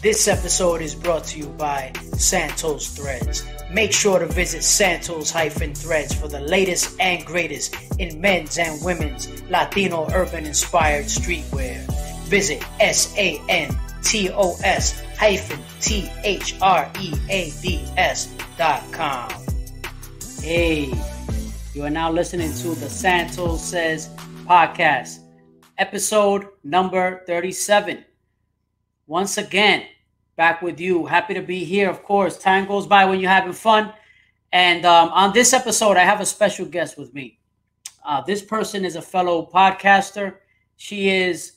This episode is brought to you by Santos Threads. Make sure to visit Santos-Threads for the latest and greatest in men's and women's Latino urban inspired streetwear. Visit SANTOS-THREADS.com. Hey, you are now listening to the Santos Says podcast, episode number 37. Once again, back with you. Happy to be here. Of course, time goes by when you're having fun. And on this episode, I have a special guest with me. This person is a fellow podcaster. She is...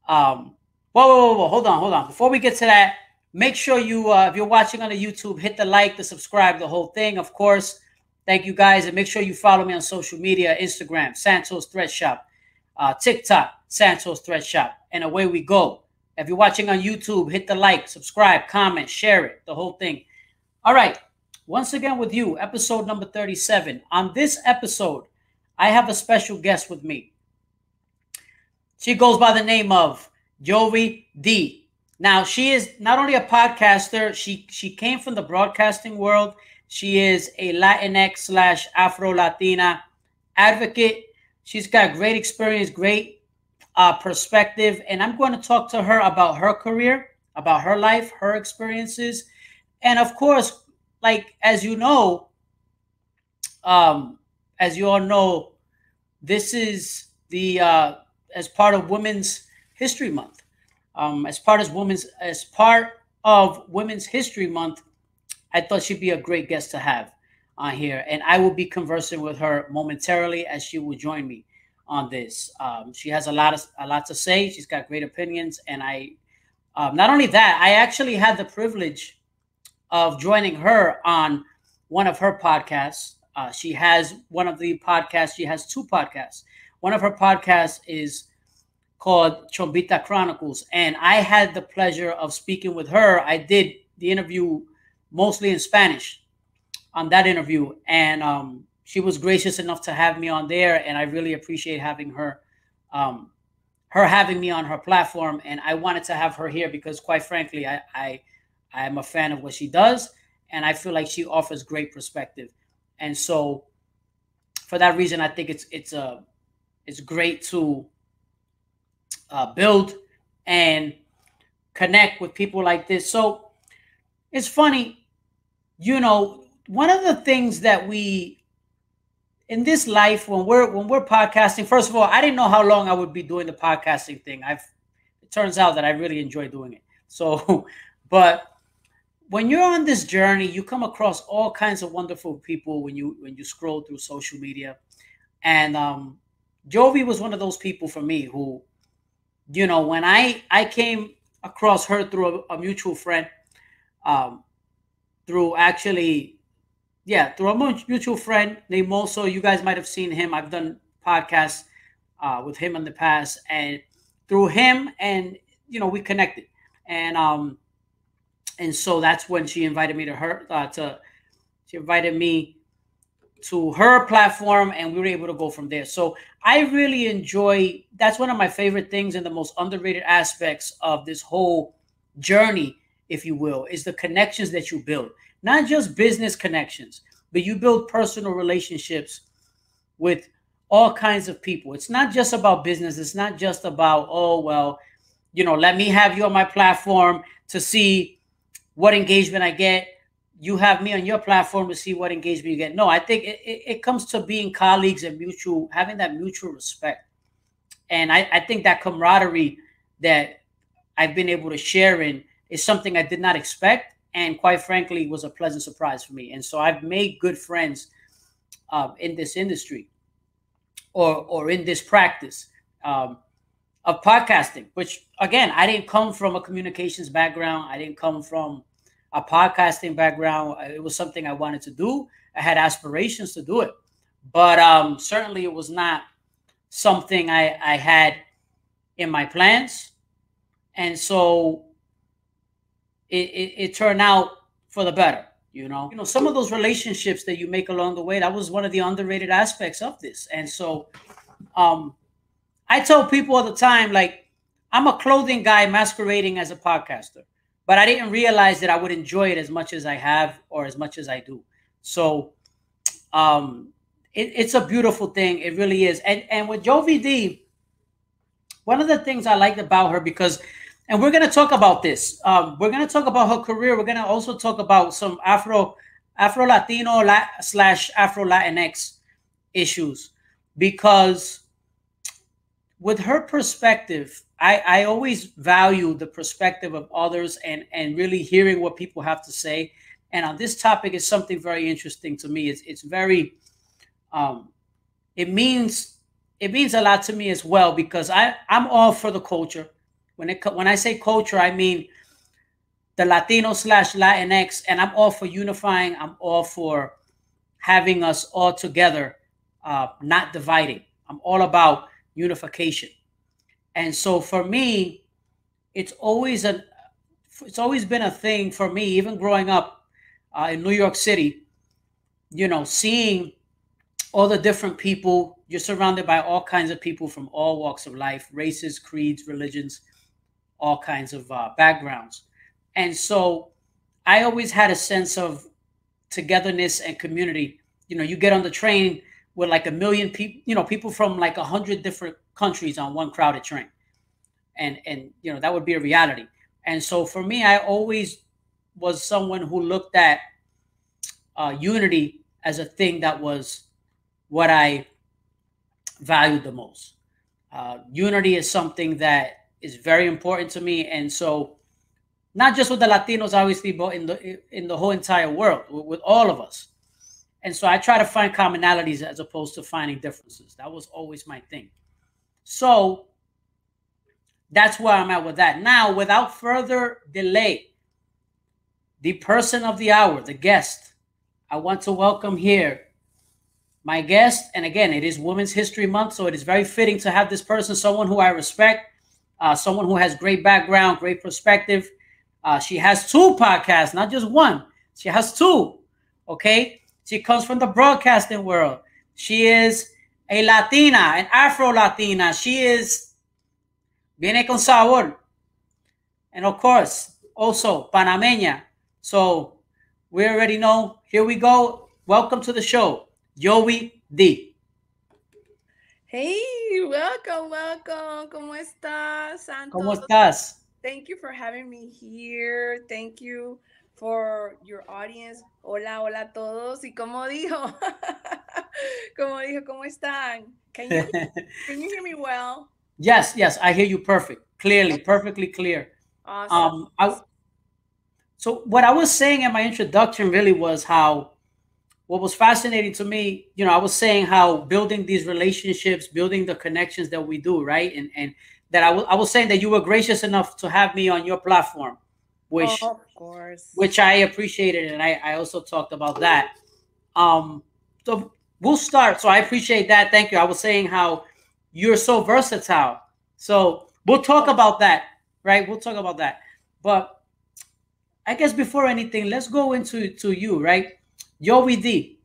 Hold on. Before we get to that, make sure you, if you're watching on the YouTube, hit the like, the subscribe, the whole thing, of course. Thank you, guys. And make sure you follow me on social media, Instagram, Santos Thread Shop, TikTok, Santos Thread Shop. And away we go. If you're watching on YouTube, hit the like, subscribe, comment, share it, the whole thing. All right. Once again with you, episode number 37. On this episode, I have a special guest with me. She goes by the name of Yovy D. Now, she is not only a podcaster, she came from the broadcasting world. She is a Latinx / Afro-Latina advocate. She's got great experience, great perspective, and I'm going to talk to her about her career, about her life, her experiences, and of course, like as you all know, this is the as part of Women's History Month. As part of Women's History Month, I thought she'd be a great guest to have on here, and I will be conversing with her momentarily as she will join me on this. She has a lot to say. She's got great opinions, and I not only that, I actually had the privilege of joining her on one of her podcasts. She has one of the podcasts. She has two podcasts. One of her podcasts is called Chombita Chronicles, and I had the pleasure of speaking with her. I did the interview mostly in Spanish on that interview, and she was gracious enough to have me on there, and I really appreciate having her, having me on her platform. And I wanted to have her here because, quite frankly, I am a fan of what she does, and I feel like she offers great perspective. And so, for that reason, I think it's great to build and connect with people like this. So it's funny, one of the things that we in this life, when we're podcasting, first of all, I didn't know how long I would be doing the podcasting thing. It turns out that I really enjoy doing it. So, but when you're on this journey, you come across all kinds of wonderful people when you scroll through social media. And Yovy was one of those people for me who, when I came across her through a mutual friend, through a mutual friend named Moso. You guys might have seen him. I've done podcasts with him in the past, and through him, and we connected, and so that's when she invited me to her she invited me to her platform, and we were able to go from there. So I really enjoy. That's one of my favorite things and the most underrated aspects of this whole journey, if you will, is the connections that you build. Not just business connections, but you build personal relationships with all kinds of people. It's not just about business. It's not just about, let me have you on my platform to see what engagement I get. You have me on your platform to see what engagement you get. No, I think it comes to being colleagues and having that mutual respect. And I think that camaraderie that I've been able to share in is something I did not expect. And quite frankly, was a pleasant surprise for me. And so I've made good friends in this industry or in this practice of podcasting, which, again, I didn't come from a communications background. I didn't come from a podcasting background. It was something I wanted to do. I had aspirations to do it. But certainly it was not something I had in my plans. And so it turned out for the better, some of those relationships that you make along the way, that was one of the underrated aspects of this. And so I tell people all the time, like, I'm a clothing guy masquerading as a podcaster. but I didn't realize that I would enjoy it as much as I have or as much as I do. So um, it's a beautiful thing. It really is. And with Yovy D, one of the things I liked about her because, and we're gonna talk about this. We're gonna talk about her career. We're gonna also talk about some Afro-Latino slash Afro-Latinx issues because with her perspective, I always value the perspective of others and really hearing what people have to say. And on this topic is something very interesting to me. It's very um, it means it means a lot to me as well because I'm all for the culture. When I say culture, I mean the Latino slash Latinx, and I'm all for unifying. I'm all for having us all together, not dividing. I'm all about unification. And so for me, it's always a it's always been a thing for me, even growing up in New York City. Seeing all the different people. You're surrounded by all kinds of people from all walks of life, races, creeds, religions, all kinds of backgrounds. And so I always had a sense of togetherness and community. You get on the train with like a million people, people from like 100 different countries on one crowded train. And that would be a reality. And so for me, I always was someone who looked at unity as a thing that was what I valued the most. Unity is something that is very important to me, and so not just with the Latinos, obviously, but in the whole entire world, with all of us. And so I try to find commonalities as opposed to finding differences. That was always my thing. So that's where I'm at with that. Now, without further delay, the person of the hour, the guest, I want to welcome here my guest. And again, it is Women's History Month, so it is very fitting to have this person, someone who I respect, someone who has great background, great perspective. She has two podcasts, not just one. She has two. Okay. She comes from the broadcasting world. She is a Latina, an Afro-Latina. She is viene con sabor. And of course, also Panameña. So we already know. Here we go. Welcome to the show, Yovy D. Hey, welcome, welcome. ¿Cómo estás, ¿Cómo Santos? estás? Thank you for having me here. Thank you for your audience. Hola, hola a todos. Y como dijo, ¿cómo están? Can you hear me well? Yes, yes, I hear you perfect, clearly, perfectly clear. Awesome. Um, I, so what I was saying in my introduction really was how what was fascinating to me, I was saying how building these relationships, building the connections that we do, right? And that I was saying that you were gracious enough to have me on your platform, Oh, which of course. which I appreciated, and I also talked about that. Um, so we'll start. So I appreciate that. Thank you. I was saying how you're so versatile. So we'll talk Oh, about that, right? We'll talk about that. But I guess before anything, let's go into to you, right? Yovy D,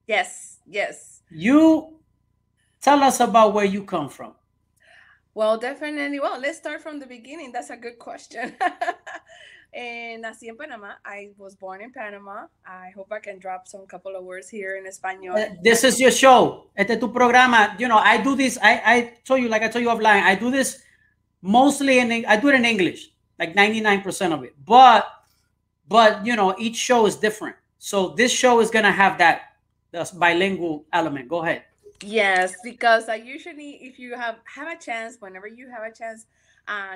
yes, yes. you tell us about where you come from. Well, definitely. Well, let's start from the beginning. That's a good question. Nací en Panama. I was born in Panama. I hope I can drop some couple of words here in Espanol. This is your show. Este es tu programa. I do this. I told you, like I told you offline, I do this mostly I do it in English, like 99% of it. But each show is different. So this show is gonna have that the bilingual element. Go ahead. Yes, because I usually, if you have a chance, whenever you have a chance,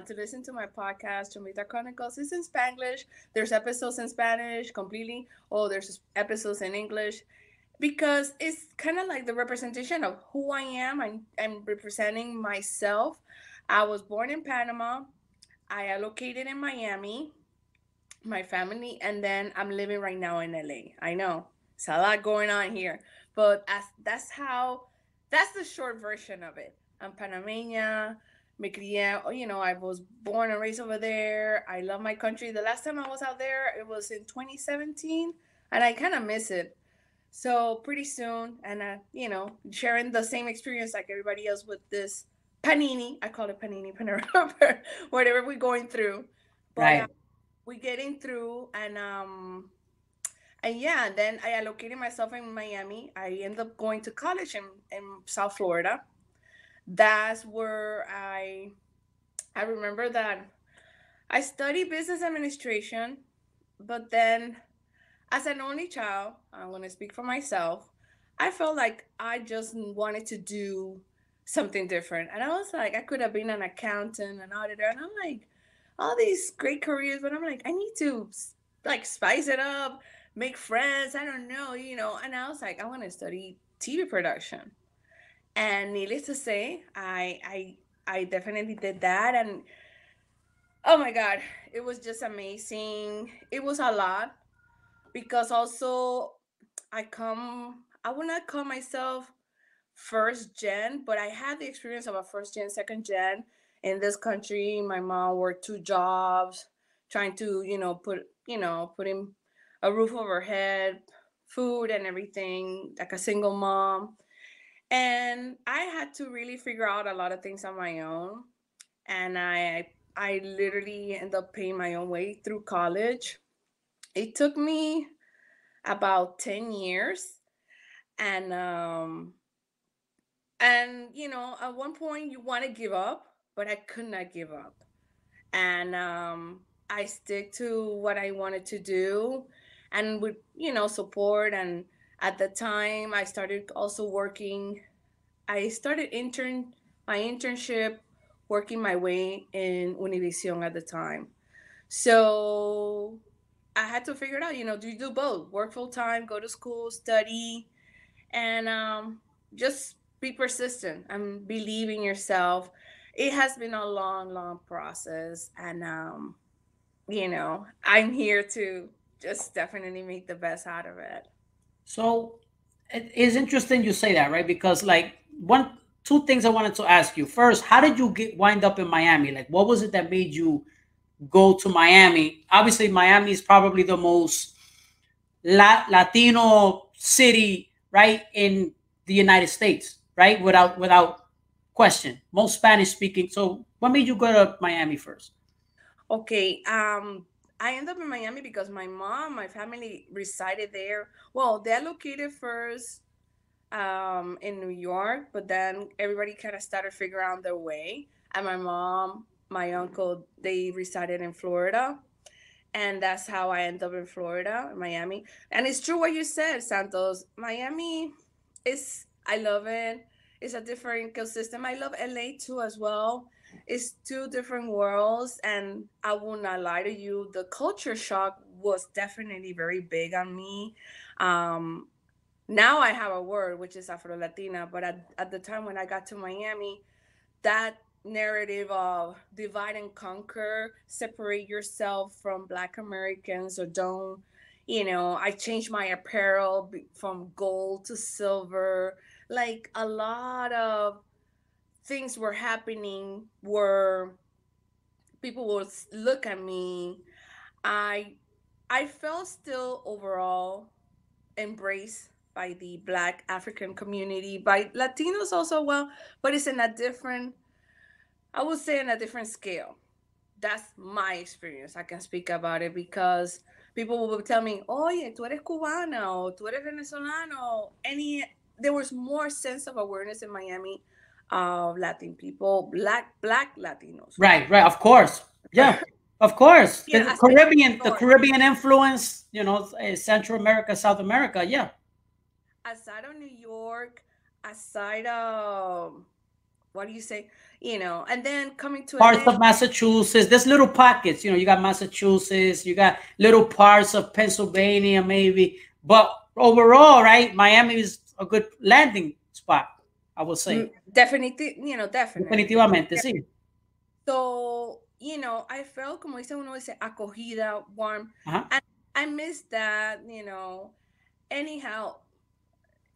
to listen to my podcast, Chombita Chronicles, it's in Spanish. There's episodes in Spanish completely, or there's episodes in English, because it's kind of like the representation of who I am. I'm representing myself. I was born in Panama. I allocated in Miami, my family, and then I'm living right now in LA. I know it's a lot going on here, but that's the short version of it. I'm Panameña. Me crié, I was born and raised over there. I love my country. The last time I was out there, it was in 2017, and I kind of miss it. So pretty soon, and sharing the same experience like everybody else with this panini. I call it panini, panera, whatever we're going through. But Right. we getting through, and yeah, then I allocated myself in Miami. I ended up going to college in South Florida. That's where I remember that I studied business administration, but then as an only child, I'm going to speak for myself. I felt like I just wanted to do something different. And I was like, I could have been an accountant, an auditor. And I'm like, all these great careers, but I'm like, I need to like spice it up, make friends. I don't know, you know. And I was like, I want to study TV production. And needless to say, I definitely did that. And oh my God, it was just amazing. It was a lot because also I would not call myself first gen, but I had the experience of a first gen, second gen in this country. My mom worked two jobs, trying to, putting a roof over her head, food and everything, like a single mom. And I had to really figure out a lot of things on my own. And I literally ended up paying my own way through college. It took me about 10 years, and at one point you want to give up, but I could not give up. And I stick to what I wanted to do, and with support. And at the time I started also working. I started my internship, working my way in Univision at the time. So I had to figure it out. Do you do both? Work full time, go to school, study, and just be persistent and believe in yourself. It has been a long, long process, and I'm here to just definitely make the best out of it. So it is interesting you say that, right? Because like two things I wanted to ask you. First, how did you wind up in Miami? Like, what was it that made you go to Miami? Obviously, Miami is probably the most Latino city, right, in the United States, right? Without question, most Spanish speaking. So, what made you go to Miami first? Okay, I ended up in Miami because my family resided there. Well, they're located first in New York, but then everybody kind of started figuring out their way. And my mom, my uncle, they resided in Florida. And that's how I ended up in Florida, Miami. And it's true what you said, Santos. Miami I love it. It's a different ecosystem. I love LA too as well. It's two different worlds, and I will not lie to you. The culture shock was definitely very big on me. Um, Now I have a word, which is Afro-Latina, but at the time when I got to Miami, that narrative of divide and conquer, separate yourself from Black Americans, or don't, I changed my apparel from gold to silver. Like a lot of things were happening where people would look at me. I I felt still overall embraced by the Black African community, by Latinos also, well, but it's in a different, I would say, in a different scale. That's my experience. I can speak about it because people will tell me, "Oye, tú eres cubana," or "Tú eres venezolano." There was more sense of awareness in Miami of Latin people, black Latinos, Right, right. Of course, yeah, of course. especially in The the north. Caribbean influence, Central America, South America, yeah. Aside of New York, aside of what do you say, and then coming to Parts LA. of Massachusetts. There's little pockets. You got Massachusetts. You got little parts of Pennsylvania, maybe. But overall, right, Miami is a good landing spot, I would say. Definitely, definitely. Definitivamente, sí. So, I felt, como dice uno, dice, acogida, warm. Ajá. And I miss that, Anyhow,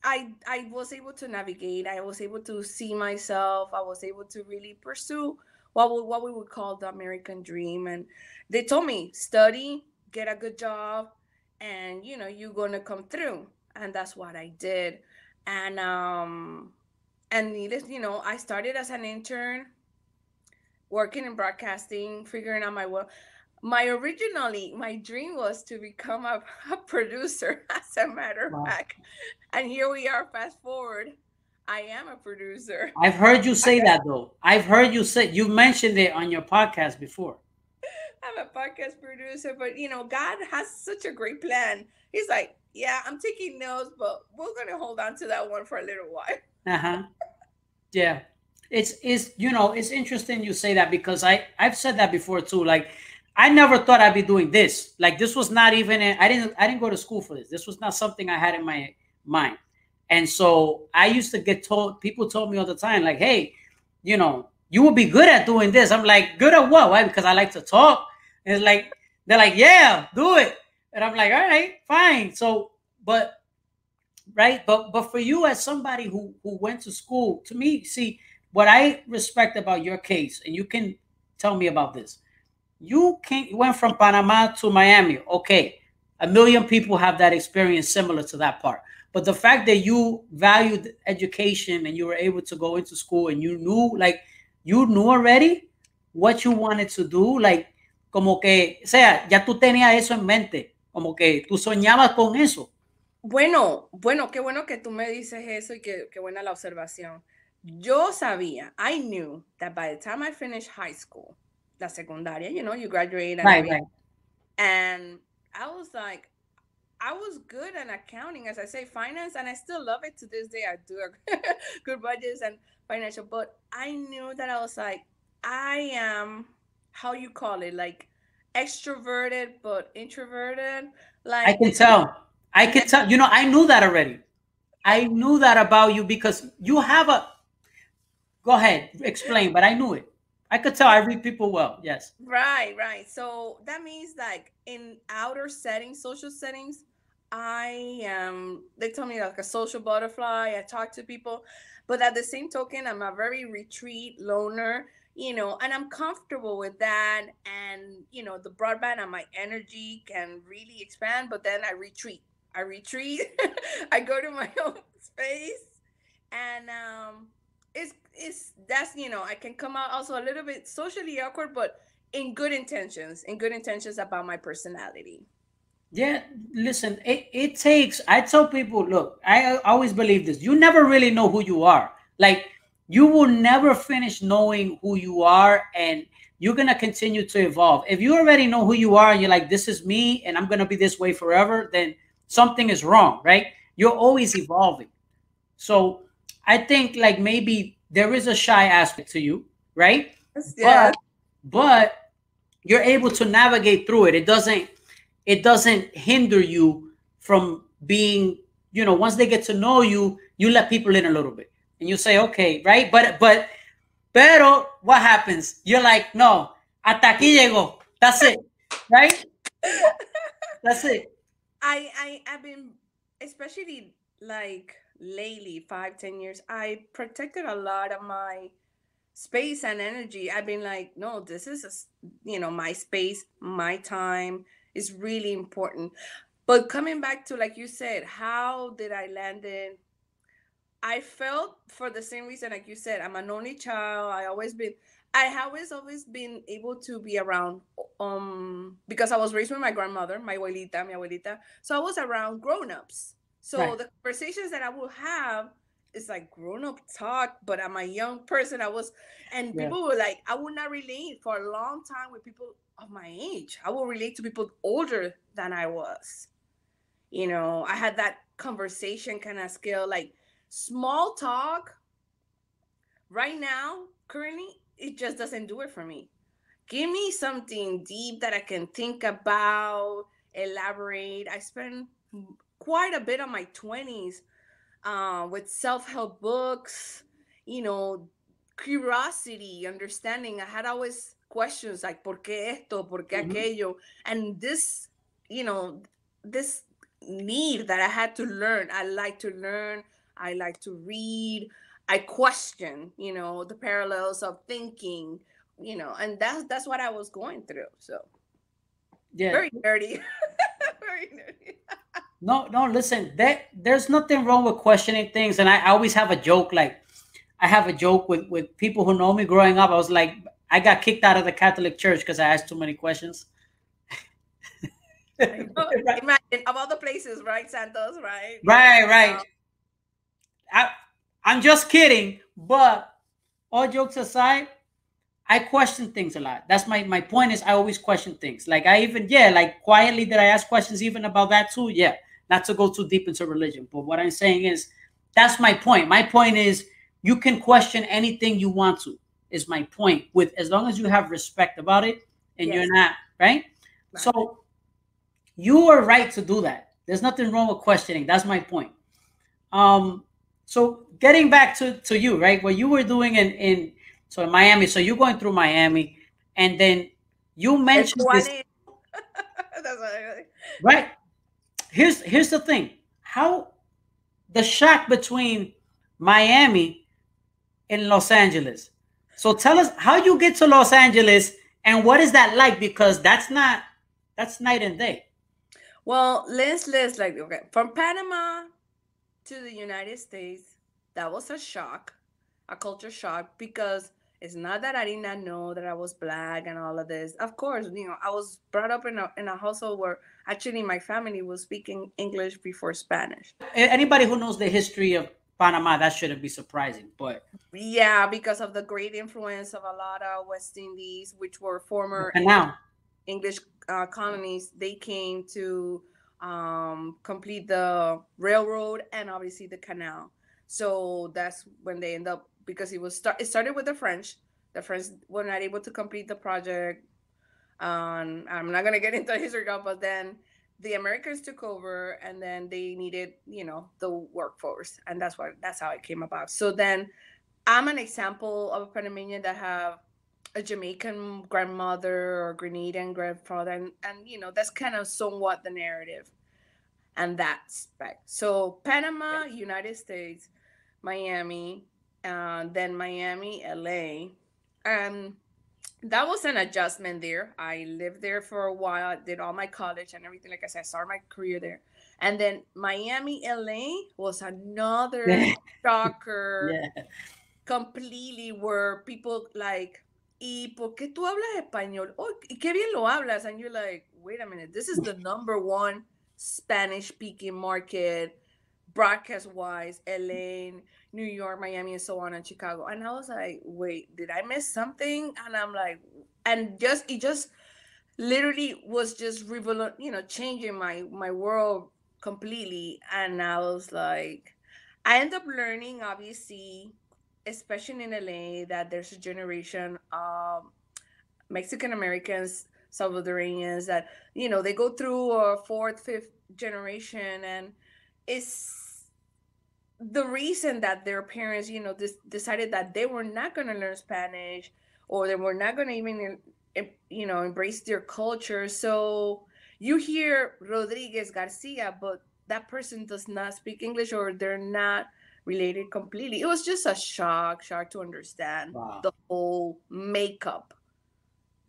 I was able to navigate. I was able to see myself. I was able to really pursue what we would call the American dream. And they told me, study, get a good job, and you're gonna come through. And that's what I did. And needless, I started as an intern, working in broadcasting, figuring out my work. my dream was to become a producer, as a matter of Wow. fact. And here we are, fast forward. I am a producer. I've heard you say that though. I've heard you say, you mentioned it on your podcast before. I'm a podcast producer, but God has such a great plan. He's like, yeah, I'm taking notes, but we're gonna hold on to that one for a little while. Uh-huh. Yeah. It's it's interesting you say that because I've said that before too. Like I never thought I'd be doing this. Like this was not even I didn't go to school for this. This was not something I had in my mind. And so I used to get told, people told me all the time, like, hey, you will be good at doing this. I'm like, good at what? Why? Because I like to talk. And it's like, they're like, yeah, do it. And I'm like, all right, fine. So, but right, but for you as somebody who went to school, to me, see, what I respect about your case, and you can tell me about this. You went from Panama to Miami. Okay, a million people have that experience similar to that part. But the fact that you valued education and you were able to go into school and you knew already what you wanted to do, like como que, o sea, ya tú tenías eso en mente, como que tú soñabas con eso. Bueno, qué bueno que tú me dices eso y qué buena la observación. Yo sabía, I knew that by the time I finished high school, la secundaria, you graduate and Right. And I was like, I was good at accounting, as I say, finance, and I still love it to this day. I do good budgets and financial, but I knew that I was like, I am, how you call it, like extroverted but introverted. Like I can tell. I can tell. I knew that already. I knew that about you because you have a. Go ahead, explain. But I knew it. I could tell. I read people well. Yes. Right. So that means like in outer settings, social settings, I am. They tell me like a social butterfly. I talk to people, but at the same token, I'm a very retreat loner. And I'm comfortable with that. And the broadband and my energy can really expand, but then I retreat. I go to my own space, and that's I can come out also a little bit socially awkward, but in good intentions about my personality. Yeah. Listen, it takes. I tell people, look, I always believe this. You never really know who you are. Like you will never finish knowing who you are, and you're gonna continue to evolve. If you already know who you are, and you're like, this is me, and I'm gonna be this way forever, then something is wrong, right? You're always evolving. So I think like maybe there is a shy aspect to you, right? Yeah. But you're able to navigate through it. It doesn't hinder you from being, once they get to know you, you let people in a little bit. And you say, okay, right? Pero what happens? You're like, no, hasta aquí llegó. That's it. Right? That's it. I've been, especially like lately, 5-10 years, I protected a lot of my space and energy. I've been like, no, this is my space, my time is really important. But coming back to, like you said, how did I land in? I felt for the same reason, like you said, I'm an only child. I have always been able to be around, because I was raised with my grandmother, mi abuelita. So I was around grown-ups. So Right. the conversations that I will have is like grown-up talk, but I'm a young person. And Yeah. people were like, I would not relate for a long time with people of my age. I will relate to people older than I was. I had that conversation kind of skill, like small talk. Right now, currently, it just doesn't do it for me. Give me something deep that I can think about, elaborate. I spent quite a bit of my 20s with self-help books, you know, curiosity, understanding. I had always questions like, ¿por qué esto? ¿Por qué aquello? And this, this need that I had to learn. I like to learn. I like to read. I question, the parallels of thinking, and that's what I was going through. So Yeah. very nerdy. Very nerdy. No, listen, there's nothing wrong with questioning things. And I always have a joke. Like I have a joke with people who know me growing up. I was like, I got kicked out of the Catholic Church because I asked too many questions. imagine of all the places, right? Santos, right? Right. I'm just kidding, but all jokes aside, I question things a lot. That's my point is I always question things. Like I even, like quietly did I ask questions even about that too? Yeah. Not to go too deep into religion. But what I'm saying is that's my point. My point is you can question anything you want to, is my point. With as long as you have respect about it and Yes. you're not, right? Right. So you are right to do that. There's nothing wrong with questioning. That's my point. So getting back to you, right? What you were doing in Miami. So you're going through Miami, and then you El mentioned this, Juanito. That's what I right? Here's the thing. How the shock between Miami and Los Angeles. So tell us how you get to Los Angeles and what is that like? Because that's night and day. Well, let's like okay. From Panama to the United States, that was a shock, a culture shock, because it's not that I did not know that I was black and all of this. Of course, I was brought up in a household where actually my family was speaking English before Spanish. Anybody who knows the history of Panama, that shouldn't be surprising. But Yeah, because of the great influence of a lot of West Indies, which were the former canal, English colonies, they came to complete the railroad and obviously the canal. So that's when they end up, because it started with the French. The French were not able to complete the project. I'm not gonna get into history, but then the Americans took over, and then they needed, the workforce, and that's how it came about. So then I'm an example of a Panamanian that have a Jamaican grandmother or Grenadian grandfather, and that's kind of somewhat the narrative and that aspect. So Panama, United States, Miami, then Miami, LA, and that was an adjustment there. I lived there for a while. I did all my college and everything. Like I said, I started my career there. And then Miami, LA was another shocker yeah. completely, where people like, ¿y por qué tú hablas español? Oh, y qué bien lo hablas. And you're like, wait a minute, this is the number one Spanish speaking market, broadcast wise, LA, New York, Miami, and so on, and Chicago. And I was like, wait, did I miss something? And I'm like, and it just literally was just changing my world completely. And I was like, I end up learning, obviously, especially in LA, that there's a generation of Mexican Americans, Salvadorians, that they go through a fourth, fifth generation, and it's the reason that their parents, decided that they were not going to learn Spanish, or they were not going to even, embrace their culture. So you hear Rodriguez Garcia, but that person does not speak English, or they're not related completely. It was just a shock to understand Wow. the whole makeup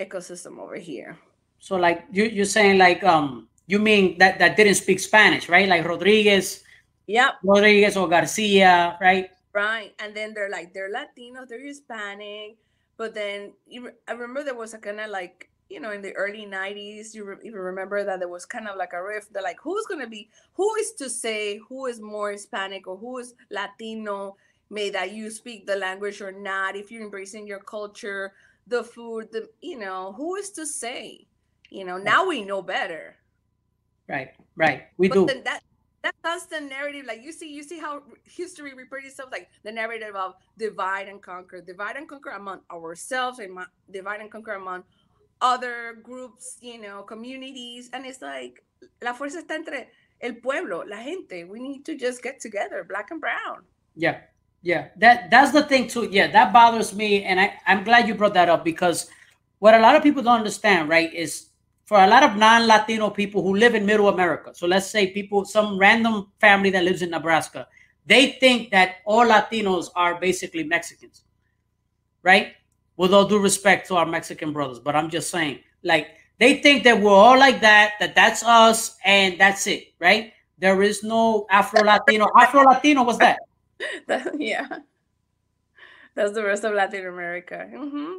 ecosystem over here. So like you're saying like you mean that didn't speak Spanish, right? Like Yep. Rodriguez or Garcia, right? Right. And then they're Latinos, they're Hispanic. But then I remember there was a kind of like, in the early 90s, you remember that there was kind of like a rift. They're like, who is to say who is more Hispanic or who is Latino, may that you speak the language or not, if you're embracing your culture, the food, who is to say? Now we know better. Right. We But do. then that constant narrative, like you see how history repeats itself, like the narrative of divide and conquer among ourselves, and divide and conquer among other groups, communities. And it's like, la fuerza está entre el pueblo, la gente. We need to just get together, black and brown. Yeah. That's the thing too. Yeah, that bothers me, and I'm glad you brought that up, because what a lot of people don't understand, right, is for a lot of non-Latino people who live in Middle America. So let's say some random family that lives in Nebraska, they think that all Latinos are basically Mexicans, right? With all due respect to our Mexican brothers, but I'm just saying, like, they think that we're all like that's us, and that's it, right? There is no Afro-Latino. Afro-Latino, what's that? Yeah. That's the rest of Latin America. Mm-hmm.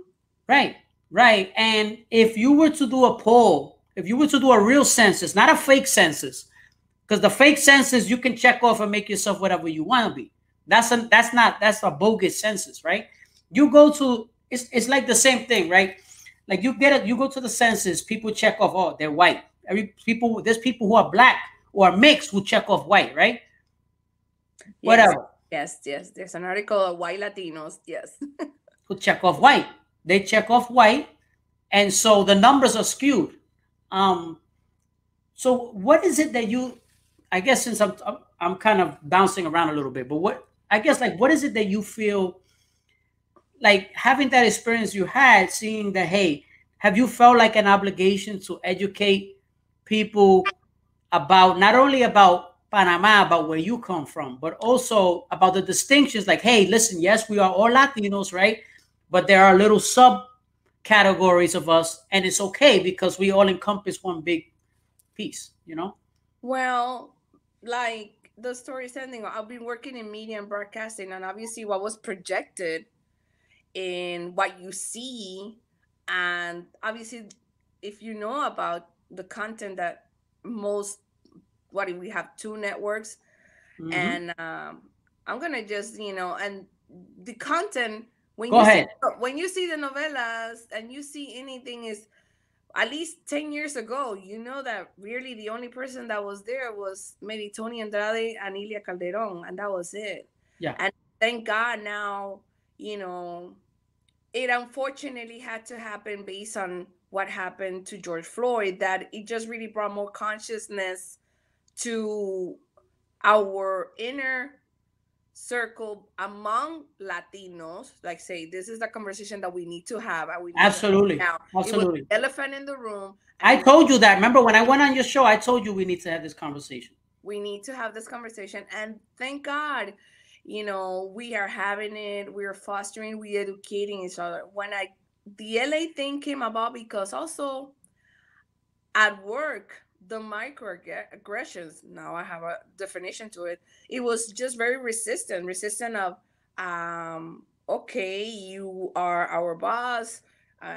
Right. And if you were to do a poll if you were to do a real census, not a fake census, because the fake census you can check off and make yourself whatever you want to be. That's a bogus census, right? You go to it's like the same thing, right? Like you go to the census, people check off, oh, they're white. There's people who are black or mixed who check off white, right? Yes, Whatever. yes, yes. There's an article of white Latinos. Yes. Who check off white. They check off white, and so the numbers are skewed. So what is it that you? I guess since I'm kind of bouncing around a little bit, but what is it that you feel like having that experience you had, seeing that? Hey, have you felt like an obligation to educate people about not only about Panama, about where you come from, but also about the distinctions? Like, hey, listen, yes, we are all Latinos, right? But there are little subcategories of us, and it's okay because we all encompass one big piece, you know? Well, like the story's ending, I've been working in media and broadcasting, and obviously what was projected in what you see, and obviously if you know about the content that most, what if we have two networks, and I'm gonna just, and the content, when Go ahead. when you see the novelas and you see anything is at least 10 years ago, you know that really the only person that was there was maybe Tony Andrade and Ilia Calderon, and that was it. Yeah. And thank God now, it unfortunately had to happen based on what happened to George Floyd, that it just really brought more consciousness to our inner circle among Latinos. Like, say, this is the conversation that we need to have. And we need Absolutely. to have now. Absolutely. It was the elephant in the room. I told you that. Remember when I went on your show, I told you we need to have this conversation. We need to have this conversation. And thank God, we are having it. We are fostering, we are educating each other. When the LA thing came about, because also at work, the microaggressions, now I have a definition to it. It was just very resistant of, okay, you are our boss,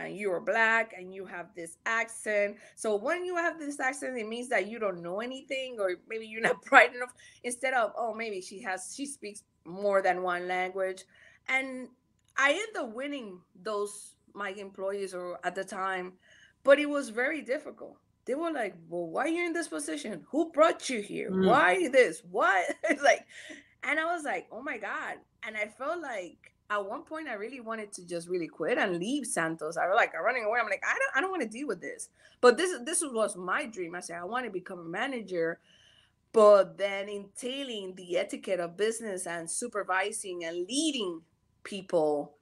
you are black and you have this accent. So when you have this accent, it means that you don't know anything, or maybe you're not bright enough, instead of, oh, maybe she speaks more than one language. And I end up winning those, my employees, or at the time, but it was very difficult. They were like, well, why are you in this position? Who brought you here? Why this? Why? Like, and I was like, oh my God. And I felt like at one point I really wanted to just really quit and leave Santos. I was like, I'm running away. I'm like, I don't want to deal with this. But this was my dream. I said, I want to become a manager, but then entailing the etiquette of business and supervising and leading people,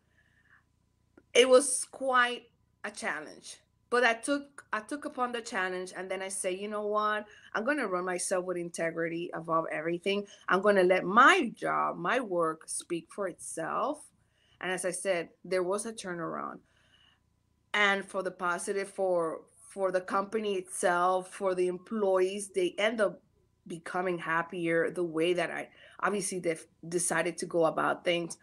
it was quite a challenge. But I took upon the challenge, and then I say, you know what? I'm going to run myself with integrity above everything. I'm going to let my job, my work speak for itself. And as I said, there was a turnaround. And for the positive, for the company itself, for the employees, they end up becoming happier the way that obviously they've decided to go about things.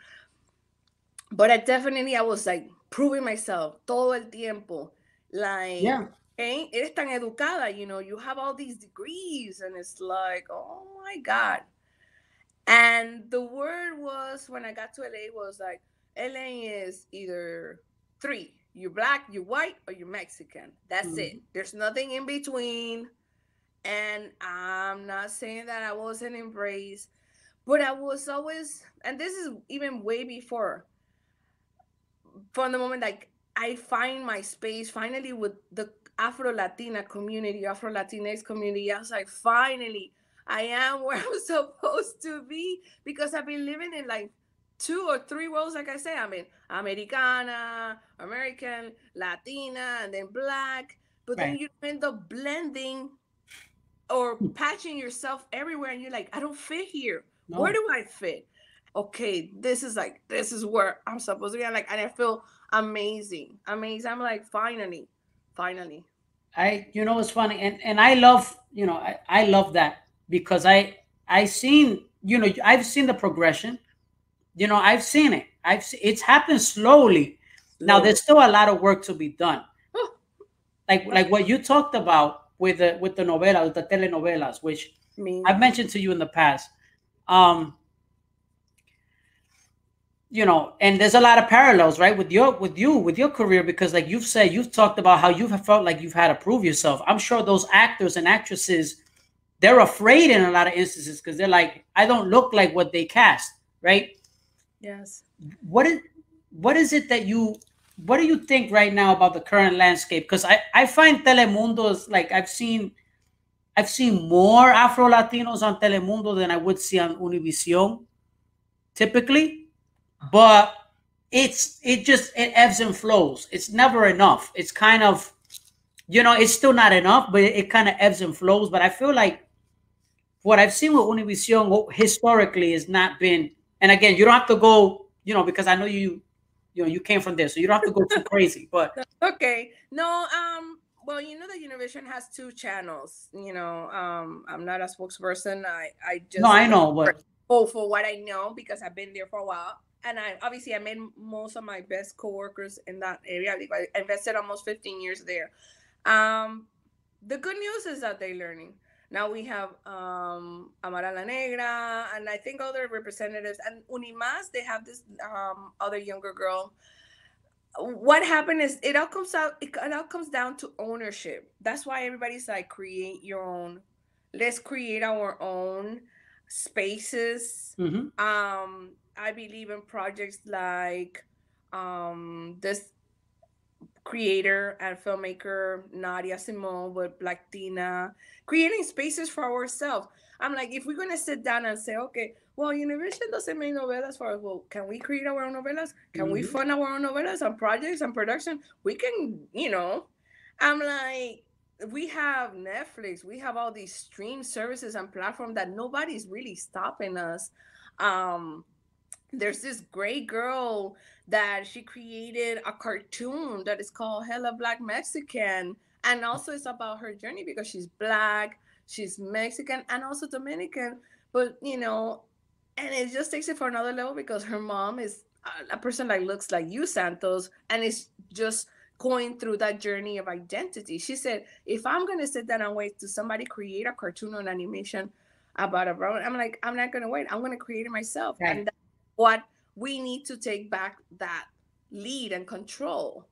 But I was like proving myself todo el tiempo. Like, yeah. Hey, eres tan educada, you have all these degrees, and it's like, oh my God. And the word was, when I got to LA, was like, LA is either three: you're black, you're white, or you're Mexican. That's it. There's nothing in between. And I'm not saying that I wasn't embraced, but I was always, and this is even way before, from the moment like I find my space finally with the Afro-Latina community, Afro-Latinx community. I was like, finally, I am where I'm supposed to be, because I've been living in like 2 or 3 roles. Like I say, I mean, Americana, American, Latina, and then black. But then you end up blending or patching yourself everywhere, and you're like, I don't fit here. No. Where do I fit? Okay, this is where I'm supposed to be. And I feel amazing. I'm like, finally. It's funny, and I love, I love that, because I seen, I've seen the progression. I've seen it. It's happened slowly. Now there's still a lot of work to be done. like what you talked about with the novelas, the telenovelas, which Me. I've mentioned to you in the past. Um, and there's a lot of parallels, right, with your career, because like you've said, you've talked about how you have felt like you've had to prove yourself. I'm sure those actors and actresses, they're afraid in a lot of instances because they're like, I don't look like what they cast, right? Yes. What is what is it that you what do you think right now about the current landscape? Because I find Telemundo is like I've seen more Afro Latinos on Telemundo than I would see on Univision typically, but it ebbs and flows. It's never enough. It's kind of, it's still not enough, but it kind of ebbs and flows. But I feel like what I've seen with Univision historically has not been. And again, you don't have to go, because I know you came from there, so you don't have to go too crazy. But Okay. No, well, the Univision has two channels. I'm not a spokesperson. I no, just I know, but for what I know because I've been there for a while. And I made most of my best coworkers in that area. Like, I invested almost 15 years there. Um, the good news is that they're learning. Now we have Amara La Negra and I think other representatives and Unimas. They have this other younger girl. What happened is it all comes down to ownership. That's why everybody's like, create your own. Let's create our own spaces. mhm. I believe in projects like this creator and filmmaker Nadia Simone with Latina, creating spaces for ourselves. I'm like, if we're gonna sit down and say, okay, well, Univision doesn't make novelas for us. Well, can we create our own novelas? Can we Mhm. fund our own novelas and projects and production? We can. I'm like, we have Netflix, we have all these stream services and platforms that nobody's really stopping us. Um, there's this great girl that she created a cartoon that is called Hella Black Mexican. And also it's about her journey because she's black, she's Mexican, and also Dominican. But, and it just takes it for another level because her mom is a person that looks like you, Santos, and is just going through that journey of identity. She said, if I'm going to sit down and wait to somebody create a cartoon or an animation about a brown, I'm like, I'm not going to wait. I'm going to create it myself. Right. And what we need to take back that lead and control.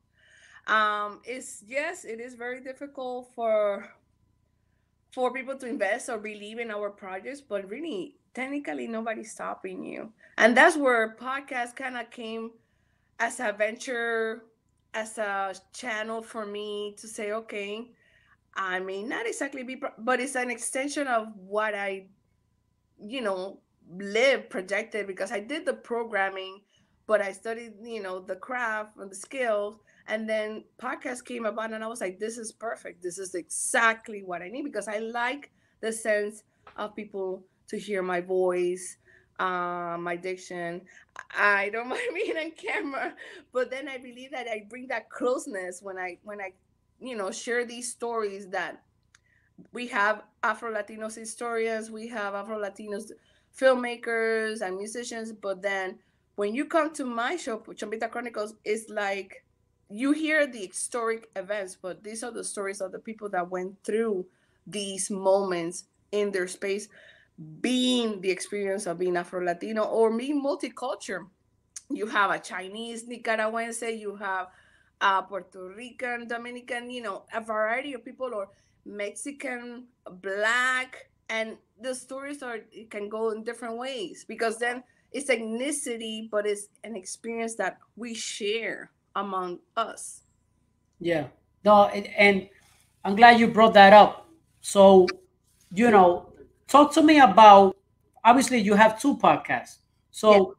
Is yes, it is very difficult for people to invest or believe in our projects, but really, technically, nobody's stopping you. And that's where podcast kind of came as a venture, as a channel for me to say, okay, I may not exactly be, but it's an extension of what I you know live projected because I did the programming, but I studied the craft and the skills, and then podcast came about and I was like, this is perfect, this is exactly what I need because I like the sense of people to hear my voice, my diction. I don't mind being on camera, but then I believe that I bring that closeness when I share these stories that we have Afro-Latinos historians, we have Afro-Latinos filmmakers and musicians, but then when you come to my show, Chombita Chronicles, it's like you hear the historic events, but these are the stories of the people that went through these moments in their space, being the experience of being Afro-Latino or being multicultural. You have a Chinese Nicaragüense, you have a Puerto Rican, Dominican, a variety of people, or Mexican, black, and the stories are it can go in different ways because then it's ethnicity, but it's an experience that we share among us. Yeah. No, and I'm glad you brought that up. So, you know, talk to me about, obviously you have two podcasts. Yeah. So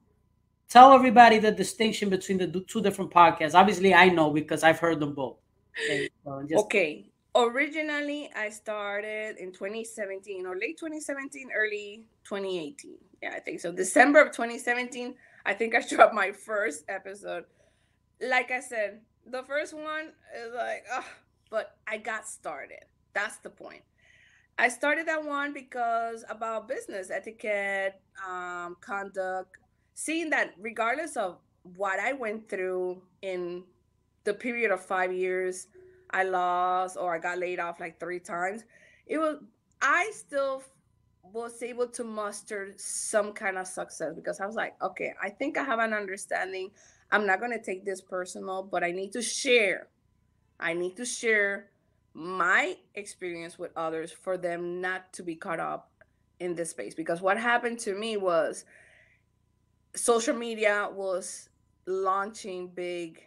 tell everybody the distinction between the two different podcasts. Obviously I know because I've heard them both. Okay. So just Okay. Originally, I started in 2017 or late 2017, early 2018. Yeah, I think so. December of 2017, I think I dropped my first episode. Like I said, the first one is like, ugh, but I got started. That's the point. I started that one because about business etiquette, conduct, seeing that regardless of what I went through in the period of 5 years, I lost or I got laid off like 3 times, it was, I still was able to muster some kind of success because I was like, okay, I think I have an understanding. I'm not going to take this personal, but I need to share. I need to share my experience with others for them not to be caught up in this space. Because what happened to me was social media was launching big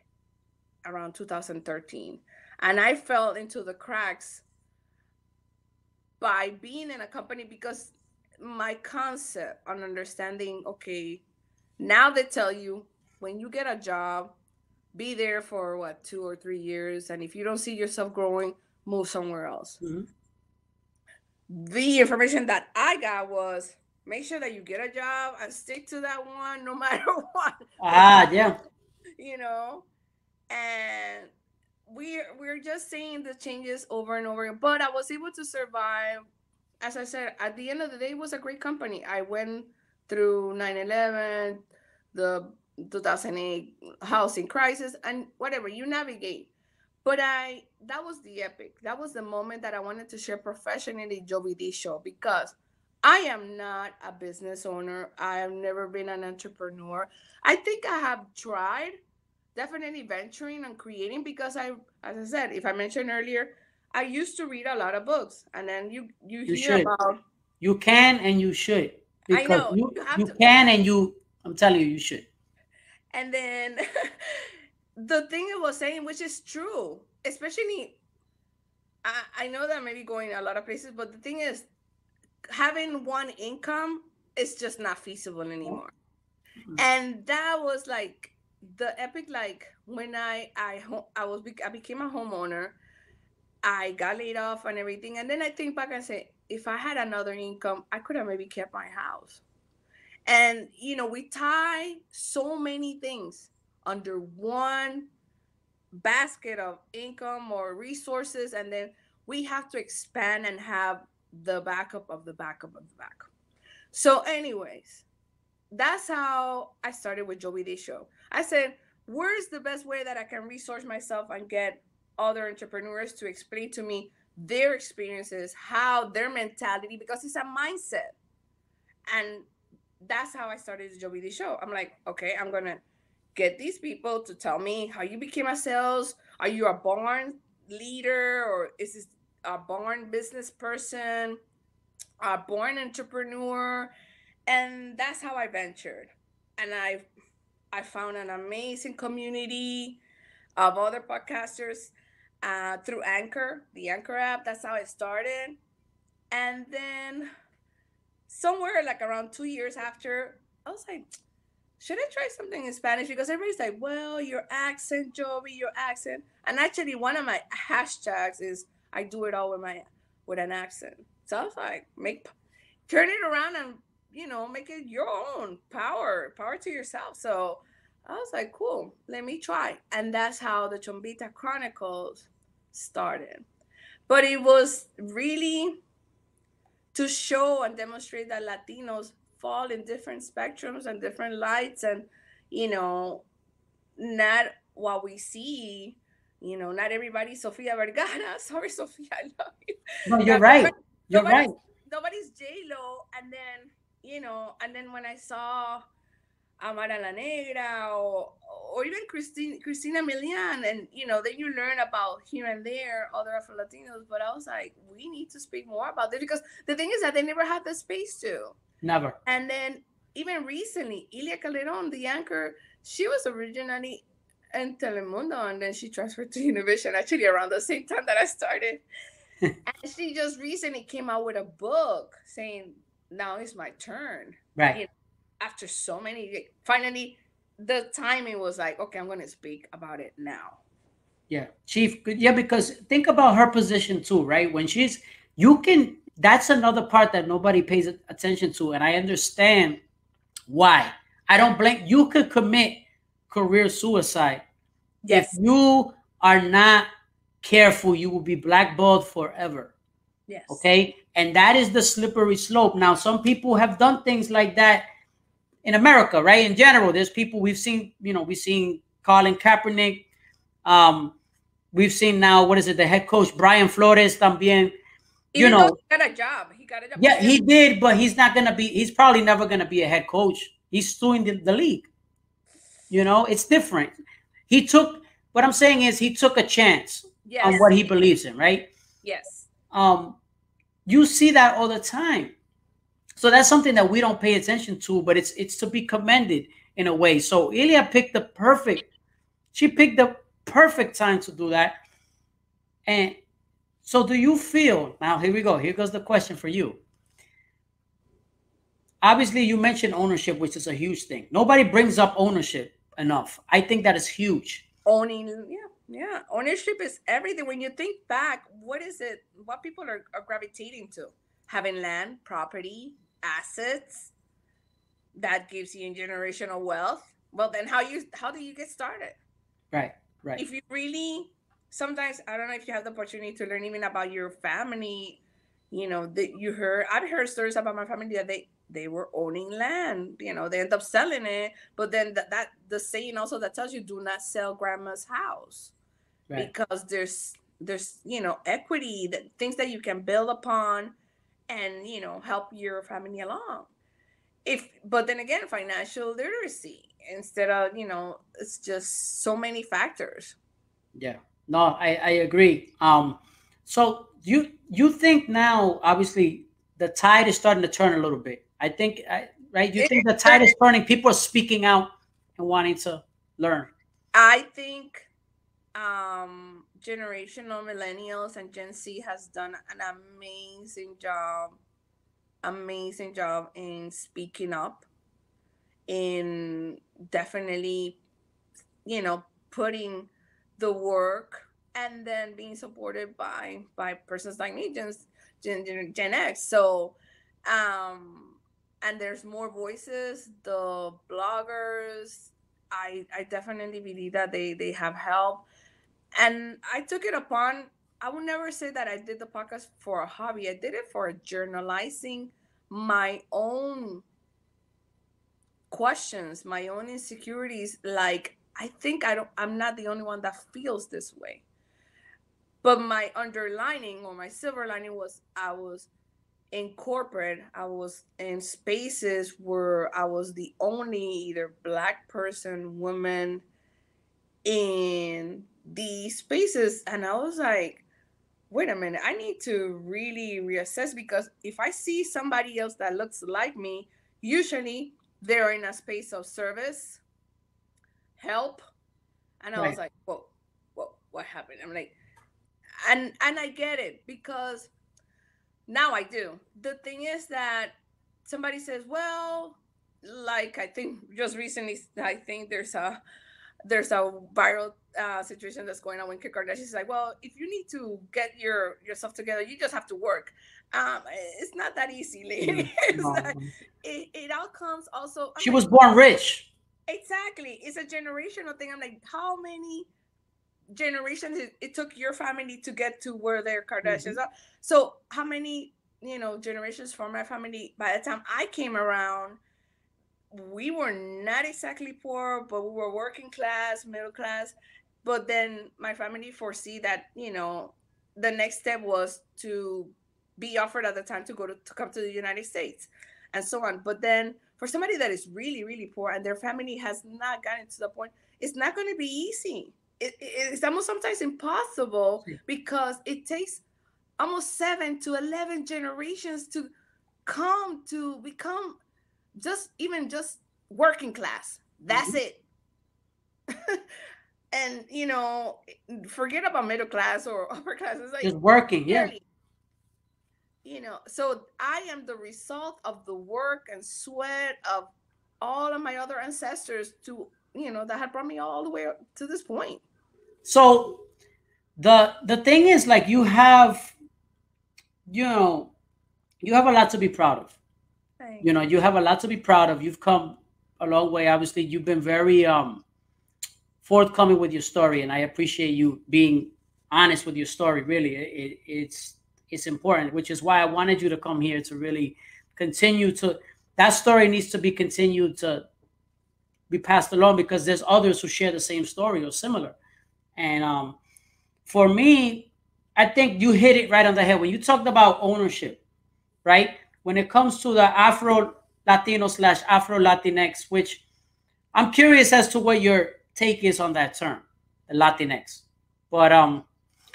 around 2013. And I fell into the cracks by being in a company because my concept on understanding, okay, now they tell you when you get a job, be there for what, 2 or 3 years. And if you don't see yourself growing, move somewhere else. Mm-hmm. The information that I got was make sure that you get a job and stick to that one no matter what. Ah, yeah. You know, and we're just seeing the changes over and over. But I was able to survive. As I said, at the end of the day, it was a great company. I went through 9/11, the 2008 housing crisis, and whatever you navigate. But that was the epic. That was the moment that I wanted to share professionally Yovy D show because I am not a business owner. I have never been an entrepreneur. I think I have tried definitely venturing and creating because as I said, if I mentioned earlier, I used to read a lot of books, and then you You hear should. about. You can and you should I because know you you have you to, can and you. I'm telling you, you should. and then the thing it was saying, which is true, especially I know that maybe going a lot of places, but the thing is, having one income is just not feasible anymore. And that was like the epic, like when I became a homeowner. I got laid off and everything. And then I think back and say, if I had another income, I could have maybe kept my house. And, we tie so many things under one basket of income or resources. And then we have to expand and have the backup of the backup of the backup. So, anyways, that's how I started with Yovy D show. I said, where's the best way that I can resource myself and get other entrepreneurs to explain to me their experiences, how their mentality, because it's a mindset. And that's how I started the Yovy D show. I'm like, okay, I'm gonna get these people to tell me how you became a sales. Are you a born leader, or is this a born business person, a born entrepreneur? And that's how I ventured. And I found an amazing community of other podcasters through Anchor, the Anchor app. That's how it started. And then somewhere like around 2 years after, I was like, should I try something in Spanish? Because everybody's like, well, your accent, Jovi, your accent. And actually, one of my hashtags is I do it all with an accent. So I was like, turn it around and make it your own power to yourself. So I was like, cool, let me try. And that's how the Chombita Chronicles started. But it was really to show and demonstrate that Latinos fall in different spectrums and different lights, and not what we see. Not everybody Sofia Vergara. Sorry, Sofia, I love you. No, you're right. You're Nobody's right. nobody's J Lo. And then when I saw Amara La Negra, or even Christina Milian, and then you learn about here and there other Afro Latinos. But I was like, we need to speak more about this, because the thing is that they never had the space to. Never. And then even recently, Ilia Calderon, the anchor, she was originally in Telemundo, and then she transferred to Univision actually around the same time that I started. And she just recently came out with a book saying, now it's my turn. Right. After so many, finally, the timing was like, okay, I'm going to speak about it now. Yeah, Chief. Yeah, because think about her position too, right? When that's another part that nobody pays attention to. And I understand why. I don't blame you. Could commit career suicide. If Yes. you are not careful, you will be blackballed forever. Yes. Okay. And that is the slippery slope. Now, some people have done things like that in America, right? In general, there's people we've seen Colin Kaepernick. we've seen now, what is it? The head coach, Brian Flores, también, you Even though know, he got a job, he got it. yeah, he did, but he's not going to be, he's probably never going to be a head coach. He's suing the league. You know, it's different. He took, what I'm saying is he took a chance on what he believes in, right? Yes. You see that all the time. So that's something that we don't pay attention to, but it's to be commended in a way. So Ilya picked the perfect time to do that. And so do you feel, now here we go, here goes the question for you. Obviously, you mentioned ownership, which is a huge thing. Nobody brings up ownership enough. I think that is huge. Owning, yeah. Ownership is everything. When you think back, what is it? What people are gravitating to? Having land, property, assets. That gives you generational wealth. Well, then how do you get started? Right. If you really, sometimes, I don't know if you have the opportunity to learn even about your family, you know, that I've heard stories about my family that they were owning land, you know, they end up selling it, but then that the saying also that tells you do not sell grandma's house, right? Because there's you know, equity, things that you can build upon and, you know, help your family along. But then again, financial literacy, instead of, you know, it's just so many factors. Yeah, no, I agree. So you think now, obviously, the tide is starting to turn a little bit. I think, right? You think the tide is turning? People are speaking out and wanting to learn. I think generational millennials and Gen Z has done an amazing job in speaking up, in definitely, you know, putting the work, and then being supported by persons like me, Gen X. So and there's more voices, the bloggers. I definitely believe that they have helped, and I took it upon. I would never say that I did the podcast for a hobby. I did it for journalizing my own questions, my own insecurities. Like, I think I'm not the only one that feels this way. But my underlining, or my silver lining, was I was in corporate, I was in spaces where I was the only either Black person, woman in these spaces. And I was like, wait a minute, I need to really reassess, because if I see somebody else that looks like me, usually they're in a space of service, help. And I was like, whoa, what happened? I'm like, and I get it, because now I do. The thing is that somebody says, well, like, I think just recently, I think there's a viral situation that's going on when Kim Kardashian is like, well, if you need to get yourself together, you just have to work. It's not that easy, lady. It all comes also. She was born rich. Exactly. It's a generational thing. I'm like, how many generations it took your family to get to where their Kardashians are? So how many, you know, generations for my family, by the time I came around, we were not exactly poor, but we were working class, middle class. But then my family foresee that, you know, the next step was to be offered at the time to come to the United States and so on. But then for somebody that is really, really poor and their family has not gotten to the point, it's not going to be easy. It's almost sometimes impossible, because it takes almost 7 to 11 generations to come to become just working class. That's it. And, you know, forget about middle class or upper class. It's like just working, yeah. You know, so I am the result of the work and sweat of all of my other ancestors, to, you know, that had brought me all the way to this point. So the thing is, like, you have a lot to be proud of. You know, you have a lot to be proud of. You've come a long way. Obviously, you've been very forthcoming with your story, and I appreciate you being honest with your story. Really, it's important, which is why I wanted you to come here, to really continue to. That story needs to be continued to be passed along, because there's others who share the same story or similar. And for me, I think you hit it right on the head when you talked about ownership, right? When it comes to the Afro Latino slash Afro Latinx, which I'm curious as to what your take is on that term, the Latinx. But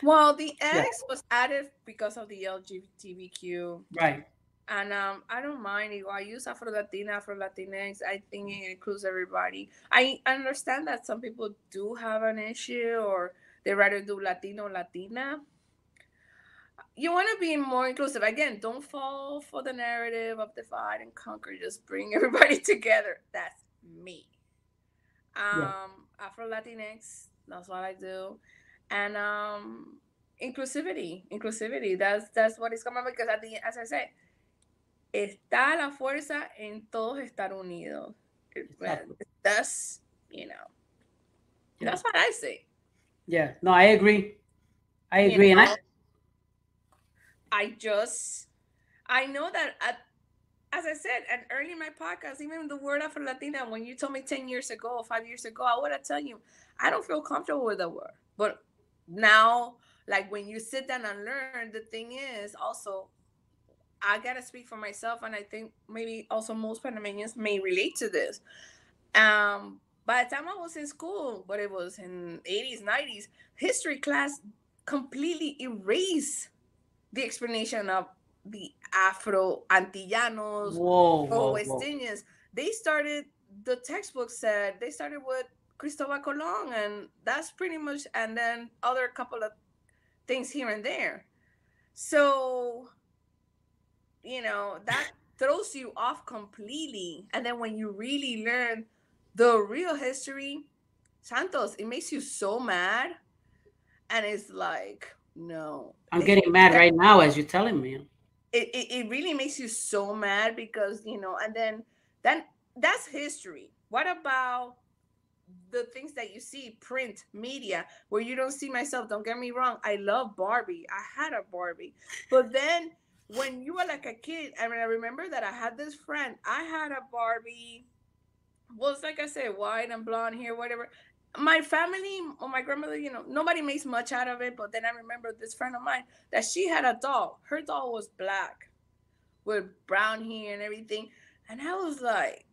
Well, the yeah, X was added because of the LGBTQ. right. And I don't mind it. I use Afro Latina, Afro Latinx. I think it includes everybody. I understand that some people do have an issue or they rather do Latino, Latina. You want to be more inclusive. Again, don't fall for the narrative of divide and conquer. Just bring everybody together. That's me. Yeah. Afro Latinx, that's what I do. And inclusivity. That's what it's coming because at the as I say, está la fuerza en todos estar unidos. Exactly. That's you know Yeah. that's what I say. Yeah. No, I agree. I You agree. And I know, I just I know that as I said, and early in my podcast, even the word Afro Latina, when you told me 10 years ago, 5 years ago, I would have tell you I don't feel comfortable with the word. But now, like when you sit down and learn, the thing is also I gotta speak for myself, and I think maybe also most Panamanians may relate to this. By the time I was in school, but it was in 80s, 90s, history class completely erased the explanation of the Afro Antillanos whoa, or whoa, West whoa. Indians. They started, the textbook said, they started with Cristobal Colon, and that's pretty much, and then other couple of things here and there. So, that throws you off completely. And then when you really learn the real history, Santos, it makes you so mad. And it's like, no. I'm getting mad right now as you're telling me. It really makes you so mad because and then that's history. What about the things that you see print media where you don't see myself? Don't get me wrong, I love Barbie. I had a Barbie, but then when you were like a kid, I mean, I remember that I had this friend. I had a Barbie, was like I said, white and blonde hair, whatever. My family or my grandmother, nobody makes much out of it. But then I remember this friend of mine that she had a doll. Her doll was black with brown hair and everything. And I'm like,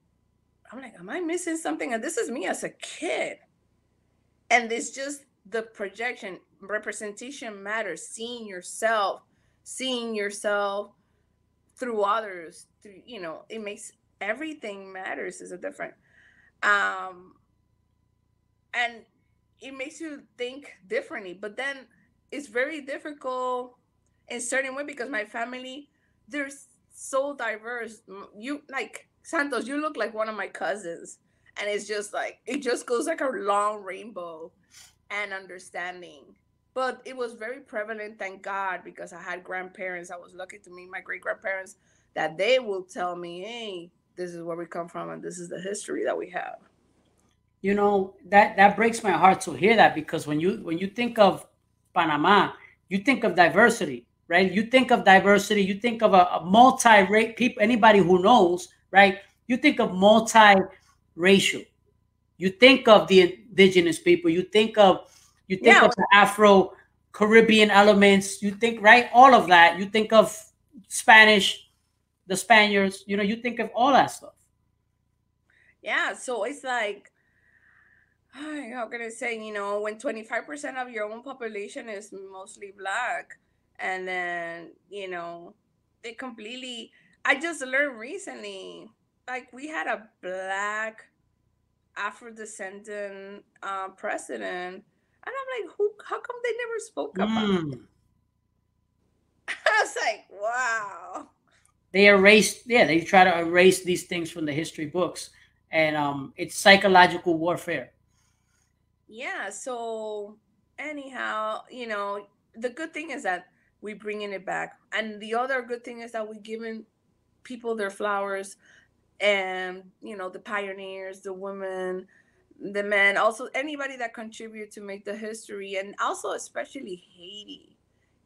am I missing something? And this is me as a kid. And it's just the projection, representation matters. Seeing yourself through others, through, it makes everything matters is a different. Um, and it makes you think differently. But then it's very difficult in certain way because my family, they're so diverse. You like Santos, you look like one of my cousins, and it's just like it just goes like a long rainbow and understanding. But it was very prevalent, thank God, because I had grandparents. I was lucky to meet my great grandparents that they will tell me, hey, this is where we come from and this is the history that we have. That breaks my heart to hear that, because when you think of Panama, you think of diversity, right? You think of diversity, you think of a multi-rate people. Anybody who knows, right? You think of multi-racial. You think of the indigenous people. You think of Yeah, the Afro Caribbean elements. You think, right, all of that. You think of Spanish, the Spaniards. You think of all that stuff. yeah. So it's like, how can I say, when 25% of your own population is mostly black, and then, they completely, I just learned recently, like we had a black Afro descendant president. And I'm like, how come they never spoke about it? Mm. I was like, wow. They erase, yeah, they try to erase these things from the history books, and it's psychological warfare. Yeah, so anyhow, the good thing is that we bringing it back. And the other good thing is that we giving people their flowers, and the pioneers, the women, the men, also anybody that contribute to make the history, and also especially Haiti.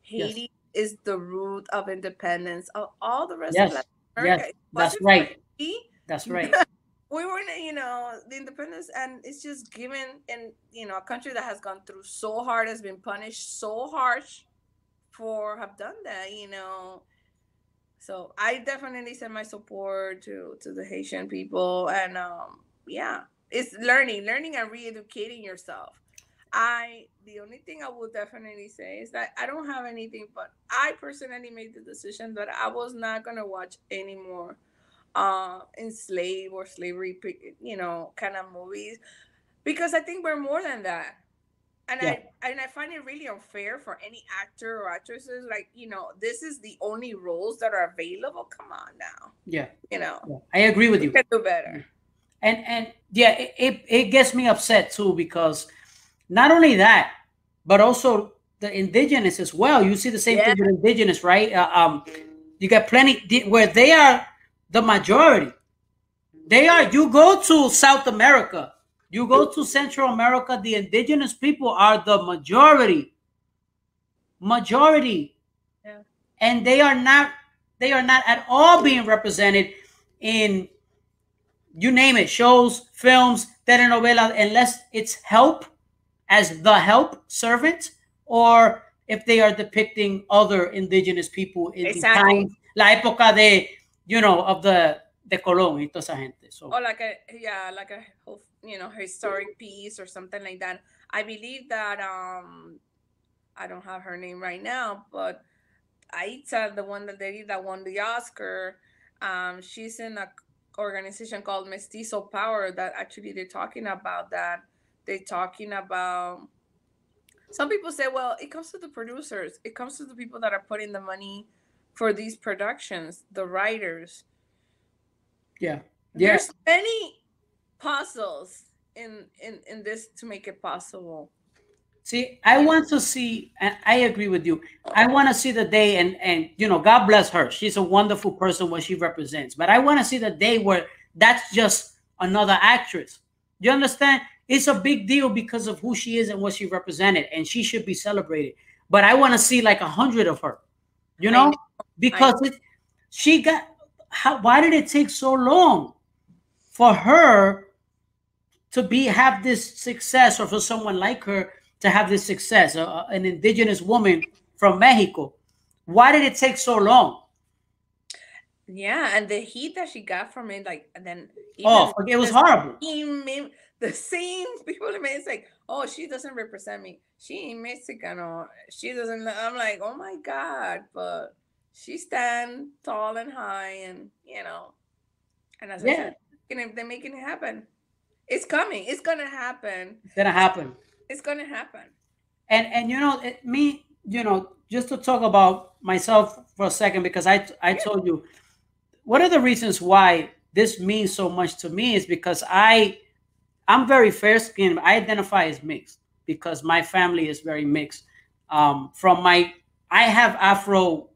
Yes, Haiti is the root of independence of all the rest of yes, Latin America. yes, If it that's wasn't for right, Haiti, that's right. we were in, the independence, and it's just given in, a country that has gone through so hard, has been punished so harsh for have done that. So I definitely send my support to the Haitian people, and yeah, it's learning and re-educating yourself. The only thing I will definitely say is that I don't have anything, but I personally made the decision that I was not gonna watch any more enslaved or slavery, kind of movies, because I think we're more than that. And Yeah, I find it really unfair for any actor or actresses, like, this is the only roles that are available. Come on now. yeah, You know, yeah. I agree with we you. can do better. And yeah, it gets me upset too, because not only that, but also the indigenous as well. You see the same Yeah. thing with indigenous, right? You got plenty where they are the majority. They are. You go to South America, you go to Central America, the indigenous people are the majority. Majority. Yeah. And they are not at all being represented in, you name it, shows, films, telenovelas, unless it's help as the help servant, or if they are depicting other indigenous people in the Exactly. time, la época de, of the Colón y toda esa gente. So Or like a whole, historic piece or something like that. I believe that I don't have her name right now, but Aitza, the one that won the Oscar, she's in a organization called Mestizo Power, that actually they're talking about that. They're talking about, some people say, well, it comes to the producers, it comes to the people that are putting the money for these productions, the writers. yeah, yeah. There's many puzzles in this to make it possible. See, I want to see, and I agree with you. I want to see the day, and God bless her. She's a wonderful person, what she represents. But I want to see the day where that's just another actress. You understand? It's a big deal because of who she is and what she represented, and she should be celebrated. But I want to see like 100 of her, I know. because she got. Why did it take so long for her to have this success, or for someone like her to have this success, an indigenous woman from Mexico? Why did it take so long? Yeah, and the heat that she got from it, like, and then Oh, even it was horrible. the same people in it's like, oh, she doesn't represent me. She ain't Mexican, or she doesn't. I'm like, oh my God, but she stand tall and high, and and as I Yeah, said, they're making it happen. It's coming. It's gonna happen. it's gonna happen. It's gonna happen. And me, just to talk about myself for a second, because I Yeah. told you one of the reasons why this means so much to me is because I'm very fair skinned. I identify as mixed because my family is very mixed. I have Afro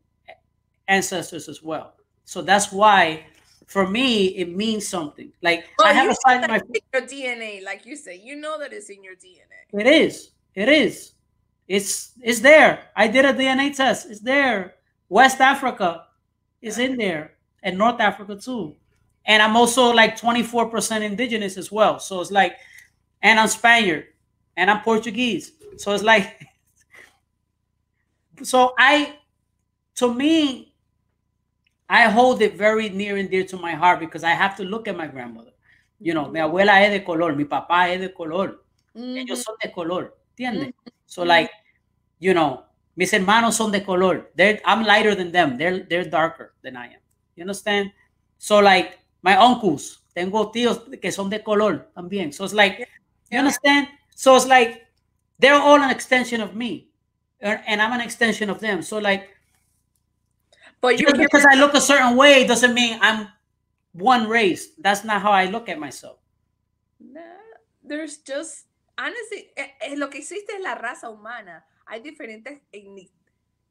ancestors as well, so that's why for me it means something. Like I Well, have you a know side of that my. it's in your DNA, like you say. You know that it's in your DNA. It is. It is. It's there. I did a DNA test. It's there. West Africa is in there, and North Africa too. And I'm also like 24% indigenous as well. So it's like, and I'm Spaniard, and I'm Portuguese. So it's like, so to me, I hold it very near and dear to my heart because I have to look at my grandmother. Mi abuela es de color, mi papá es de color. Ellos son de color, ¿entiendes? So like, mis hermanos son de color. I'm lighter than them. They're darker than I am. You understand? So like my uncles, tengo tíos que son de color también. So it's like, you understand? So it's like they're all an extension of me, and I'm an extension of them. So like, But you just can't. because I look a certain way doesn't mean I'm one race. That's not how I look at myself. Nah, there's just, honestly, lo que existe es la raza humana. Hay diferentes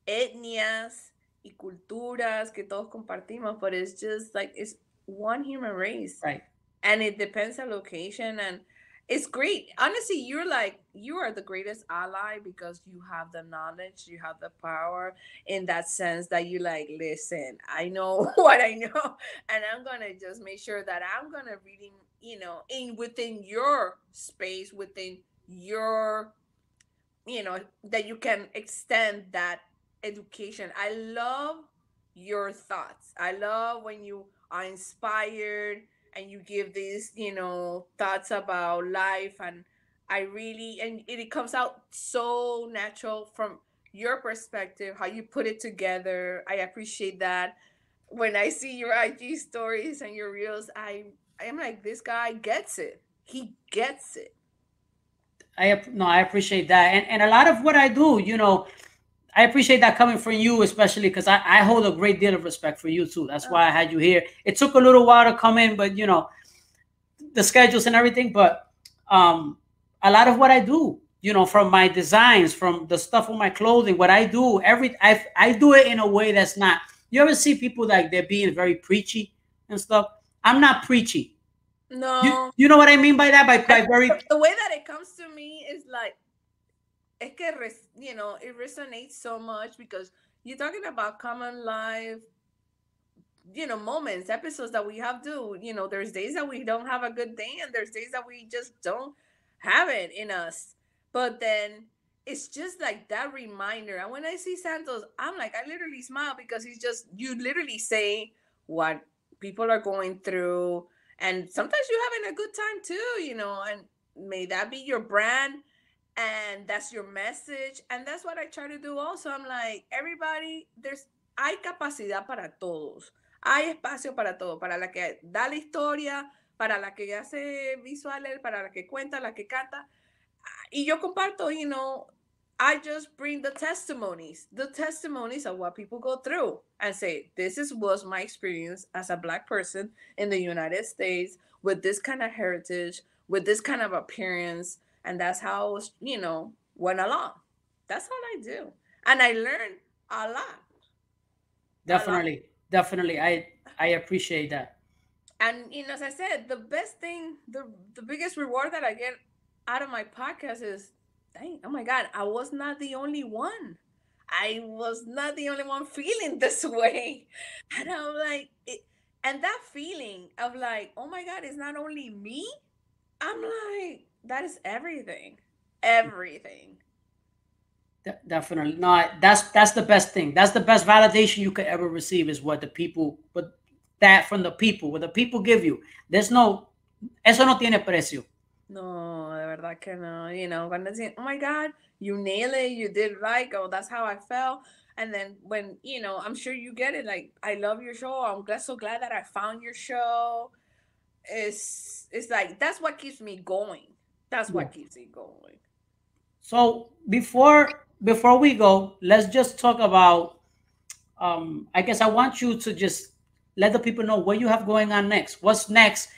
etnias y culturas que todos compartimos, but it's just like it's one human race, Right. and it depends on location, and it's great. Honestly, you are the greatest ally because you have the knowledge, you have the power in that sense that you like, listen, I know what I know, and I'm gonna just make sure that I'm gonna reading, in within your space, within your, that you can extend that education. I love your thoughts. I love when you are inspired and you give these, thoughts about life. And I really, and it comes out so natural from your perspective, how you put it together. I appreciate that. When I see your IG stories and your reels, I'm like, this guy gets it. He gets it. No, I appreciate that, and a lot of what I do, I appreciate that coming from you, especially because I hold a great deal of respect for you too. That's Oh, why I had you here. It took a little while to come in, but the schedules and everything. But um, a lot of what I do, from my designs, from the stuff on my clothing, what I do, I do it in a way that's not. You ever see people like they're being very preachy and stuff? I'm not preachy. You no. you know what I mean by that? By very. The way that it comes to me is like, es que it resonates so much because you're talking about common life, moments, episodes that we have to, there's days that we don't have a good day and there's days that we just don't have it in us. But then it's just like that reminder. And when I see Santos, I'm like, I literally smile because you literally say what people are going through. And sometimes you're having a good time too, and may that be your brand and that's your message. And that's what I try to do also. I'm like, everybody, hay capacidad para todos. Hay espacio para todo, para la que da la historia, para la que hace visuales, para la que cuenta, la que canta. Y yo comparto, I just bring the testimonies of what people go through and say, was my experience as a Black person in the United States with this kind of heritage, with this kind of appearance. And that's how, went along. That's all I do. And I learned a lot, a lot. Definitely, I appreciate that. And, as I said, the best thing, the biggest reward that I get out of my podcast is, dang, oh my God, I was not the only one. I was not the only one feeling this way. And I'm like, and that feeling of like, oh my God, it's not only me. I'm like, that is everything. Everything. Definitely, no. That's the best thing. That's the best validation you could ever receive is what the people, but that from the people, what the people give you. There's no, eso no tiene precio. No, de verdad que no. When they say, oh my God, you nail it, you did right, oh, that's how I felt. And then when, I'm sure you get it, like, I love your show. So glad that I found your show. It's like, that's what keeps me going. That's Yeah. what keeps me going. So before we go, let's just talk about. I guess I want you to just let the people know what you have going on next. What's next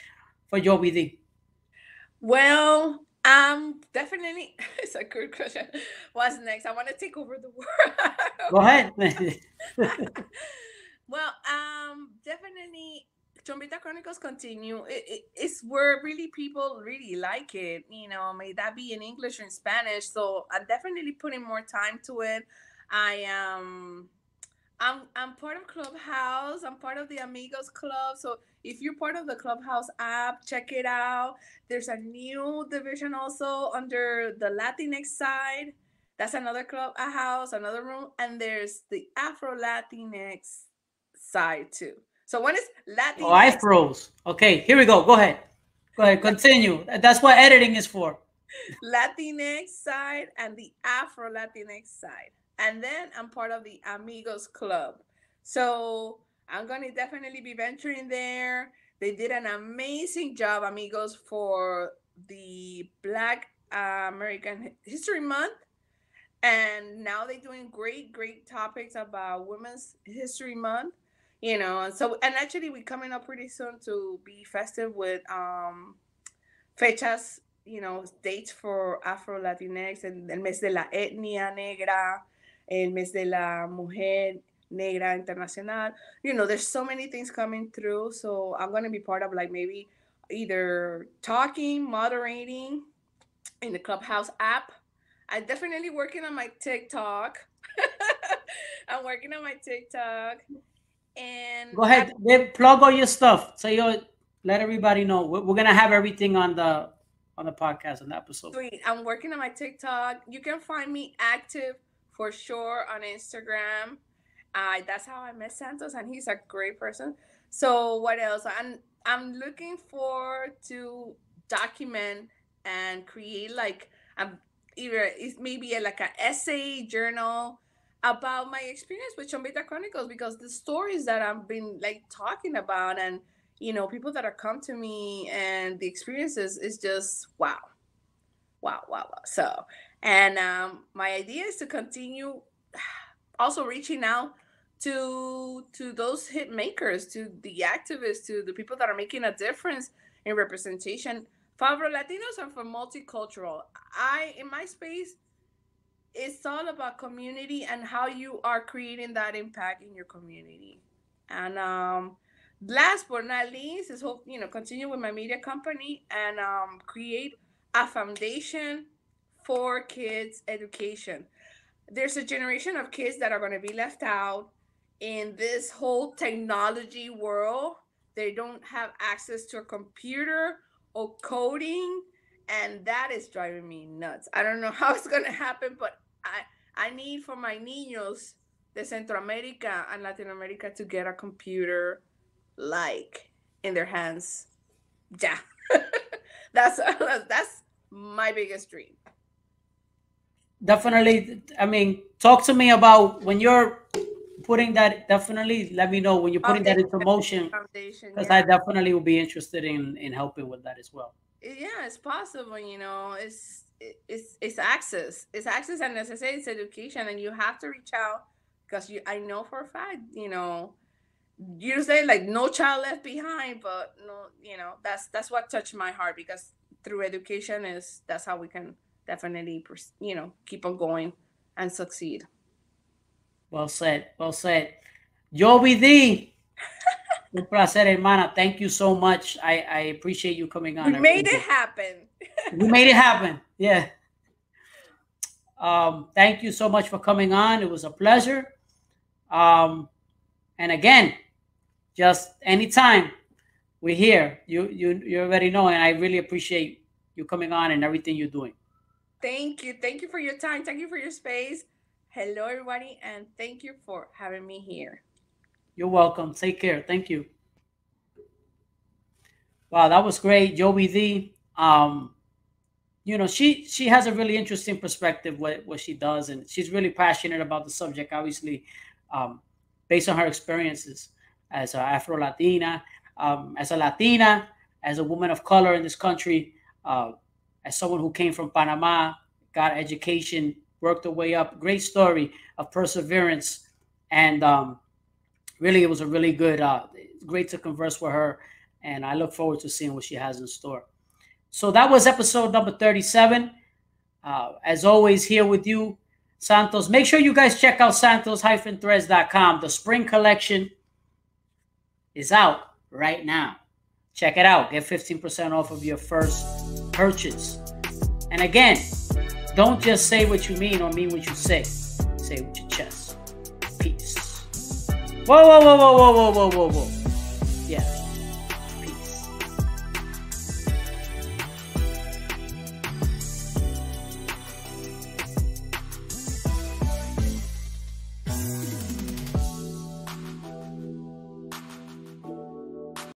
for Yovy D? Well, definitely, it's a good question. What's next? I want to take over the Go world. ahead. Well, definitely, Chombita Chronicles continue. It's where really people really like it. May that be in English or in Spanish. So I'm definitely putting more time to it. I I'm part of Clubhouse. I'm part of the Amigos Club. So if you're part of the Clubhouse app, check it out. There's a new division also under the Latinx side. That's another club, a house, another room, and there's the Afro-Latinx side too. So one is Oh, I Latinx, froze. Okay, here we go. Go ahead. Go ahead. Continue. That's what editing is for. Latinx side and the Afro Latinx side. And then I'm part of the Amigos Club. So I'm going to definitely be venturing there. They did an amazing job, Amigos, for the Black American History Month. And now they're doing great topics about Women's History Month. And actually we're coming up pretty soon to be festive with fechas, dates for Afro-Latinx, el mes de la etnia negra, el mes de la mujer negra internacional. There's so many things coming through. So I'm going to be part of like maybe either talking, moderating in the Clubhouse app. I'm definitely working on my TikTok. I'm working on my TikTok. And go ahead, plug all your stuff. So you let everybody know. We're gonna have everything on the podcast, on the episode. Sweet. I'm working on my TikTok. You can find me active for sure on Instagram. That's how I met Santos, and he's a great person. So what else? I'm looking forward to document and create like either it's maybe like an essay journal about my experience with Chombita Chronicles, because the stories that I've been like talking about, and people that have come to me and the experiences is just wow. So, and my idea is to continue also reaching out to those hit makers, to the activists, to the people that are making a difference in representation for Afro-Latinos and for multicultural. In my space, it's all about community and how you are creating that impact in your community. And last but not least is hope, continue with my media company and create a foundation for kids' education. There's a generation of kids that are going to be left out in this whole technology world. They don't have access to a computer or coding, and that is driving me nuts. I don't know how it's going to happen, but I need for my niños de Centroamérica and Latin America to get a computer like in their hands. Yeah. That's my biggest dream. Definitely. I mean, talk to me about when you're putting that. Definitely let me know when you're putting that into motion, because I definitely will be interested in helping with that as well. Yeah, it's possible. It's access. It's access, and as I say, it's education, and you have to reach out, because I know for a fact, you say like no child left behind, but no, that's what touched my heart, because through education that's how we can definitely keep on going and succeed. Well said. Yovy D, un placer, hermana. Thank you so much. I appreciate you coming on. We made it happen. We made it happen. Yeah. Thank you so much for coming on. It was a pleasure. And again, just anytime we're here, you already know, and I really appreciate you coming on and everything you're doing. Thank you for your time. Thank you for your space. Hello, everybody, and thank you for having me here. You're welcome. Take care. Thank you. Wow, that was great, Yovy D. She has a really interesting perspective what she does, and she's really passionate about the subject, obviously, based on her experiences as an Afro-Latina, as a Latina, as a woman of color in this country, as someone who came from Panama, got education, worked her way up. Great story of perseverance. And really, it was a really good, great to converse with her. And I look forward to seeing what she has in store. So that was episode number 37. As always, here with you, Santos. Make sure you guys check out santos-threads.com. The spring collection is out right now. Check it out. Get 15% off of your first purchase. And again, don't just say what you mean or mean what you say. Say it with your chest. Peace. Whoa.